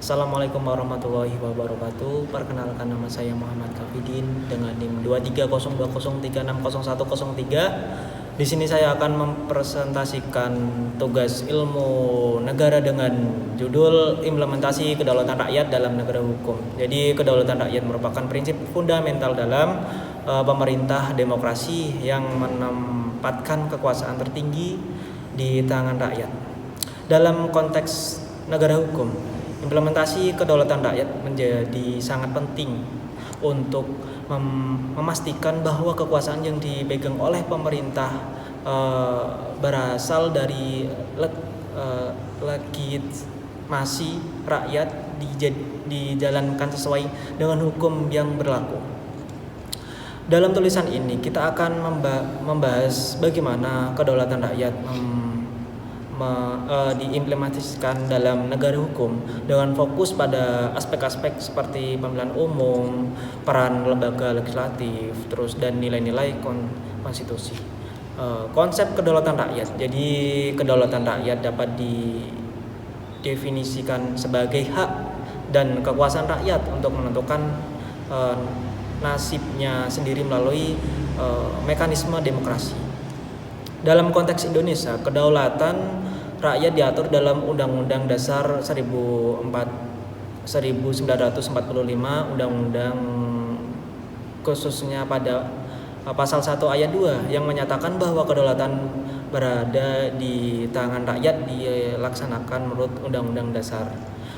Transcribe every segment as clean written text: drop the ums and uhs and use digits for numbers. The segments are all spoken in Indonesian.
Assalamualaikum warahmatullahi wabarakatuh. Perkenalkan, nama saya Muhammad Kafidin dengan NIM 230203600103. Di sini saya akan mempresentasikan tugas ilmu negara dengan judul Implementasi Kedaulatan Rakyat dalam Negara Hukum. Jadi, kedaulatan rakyat merupakan prinsip fundamental dalam pemerintah demokrasi yang menempatkan kekuasaan tertinggi di tangan rakyat. Dalam konteks negara hukum, implementasi kedaulatan rakyat menjadi sangat penting untuk memastikan bahwa kekuasaan yang dipegang oleh pemerintah berasal dari legitimasi rakyat, dijalankan sesuai dengan hukum yang berlaku. Dalam tulisan ini kita akan membahas bagaimana kedaulatan rakyat diimplementasikan dalam negara hukum dengan fokus pada aspek-aspek seperti pemilihan umum, peran lembaga legislatif, dan nilai-nilai konstitusi. Konsep kedaulatan rakyat. Jadi, kedaulatan rakyat dapat didefinisikan sebagai hak dan kekuasaan rakyat untuk menentukan nasibnya sendiri melalui mekanisme demokrasi. Dalam konteks Indonesia, kedaulatan rakyat diatur dalam Undang-Undang Dasar 1945, Undang-Undang khususnya pada pasal 1 ayat 2 yang menyatakan bahwa kedaulatan berada di tangan rakyat dilaksanakan menurut Undang-Undang Dasar.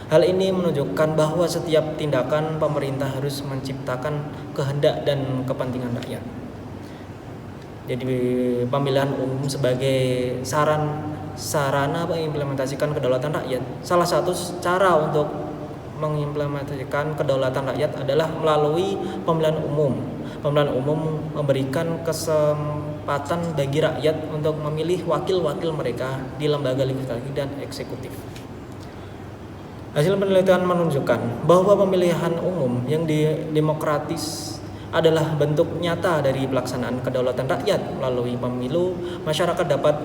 Hal ini menunjukkan bahwa setiap tindakan pemerintah harus menciptakan kehendak dan kepentingan rakyat. Jadi, pemilihan umum sebagai sarana mengimplementasikan kedaulatan rakyat. Salah satu cara untuk mengimplementasikan kedaulatan rakyat adalah melalui pemilihan umum. Pemilihan umum memberikan kesempatan bagi rakyat untuk memilih wakil-wakil mereka di lembaga legislatif dan eksekutif. Hasil penelitian menunjukkan bahwa pemilihan umum yang demokratis adalah bentuk nyata dari pelaksanaan kedaulatan rakyat. Melalui pemilu, masyarakat dapat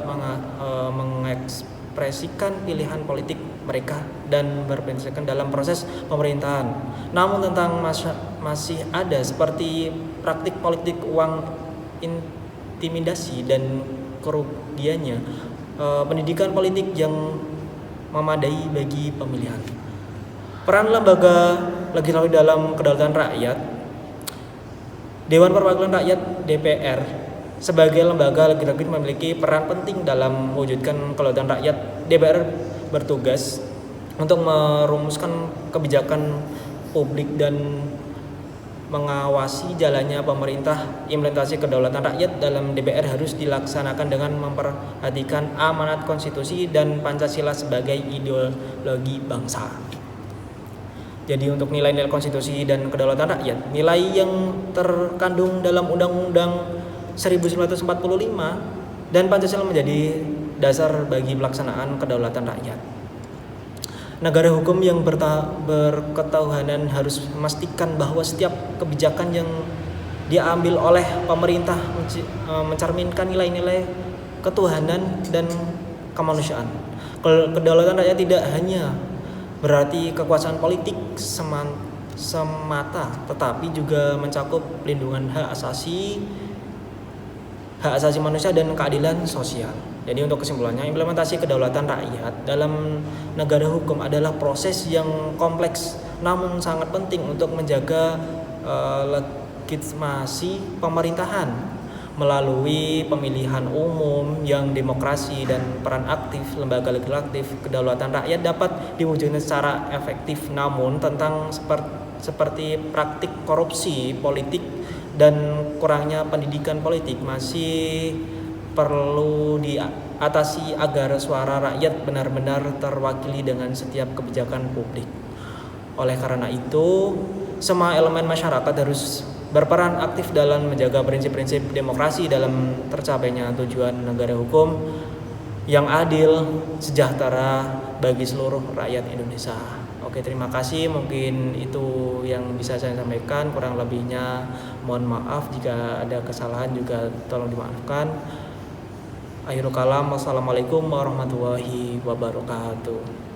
mengekspresikan pilihan politik mereka dan berpartisipasi dalam proses pemerintahan. Namun masih ada seperti praktik politik uang, intimidasi dan kerugiannya pendidikan politik yang memadai bagi pemilihan. Peran lembaga legislatif dalam kedaulatan rakyat. Dewan Perwakilan Rakyat (DPR) sebagai lembaga legislatif memiliki peran penting dalam mewujudkan kedaulatan rakyat. DPR bertugas untuk merumuskan kebijakan publik dan mengawasi jalannya pemerintah. Implementasi kedaulatan rakyat dalam DPR harus dilaksanakan dengan memperhatikan amanat konstitusi dan Pancasila sebagai ideologi bangsa. Jadi, untuk nilai-nilai konstitusi dan kedaulatan rakyat, nilai yang terkandung dalam Undang-Undang 1945 dan Pancasila menjadi dasar bagi pelaksanaan kedaulatan rakyat. Negara hukum yang berketuhanan harus memastikan bahwa setiap kebijakan yang diambil oleh pemerintah mencerminkan nilai-nilai ketuhanan dan kemanusiaan. Kedaulatan rakyat tidak hanya berarti kekuasaan politik semata, tetapi juga mencakup pelindungan hak asasi manusia dan keadilan sosial. Jadi, untuk kesimpulannya, implementasi kedaulatan rakyat dalam negara hukum adalah proses yang kompleks namun sangat penting untuk menjaga legitimasi pemerintahan. Melalui pemilihan umum yang demokrasi dan peran aktif lembaga legislatif, kedaulatan rakyat dapat diwujudkan secara efektif. Namun, tentang seperti praktik korupsi politik dan kurangnya pendidikan politik masih perlu diatasi agar suara rakyat benar-benar terwakili dengan setiap kebijakan publik. Oleh karena itu, semua elemen masyarakat harus berperan aktif dalam menjaga prinsip-prinsip demokrasi dalam tercapainya tujuan negara hukum yang adil, sejahtera bagi seluruh rakyat Indonesia. Oke, terima kasih. Mungkin itu yang bisa saya sampaikan. Kurang lebihnya mohon maaf. Jika ada kesalahan juga tolong dimaafkan. Akhirul kalam, wassalamualaikum warahmatullahi wabarakatuh.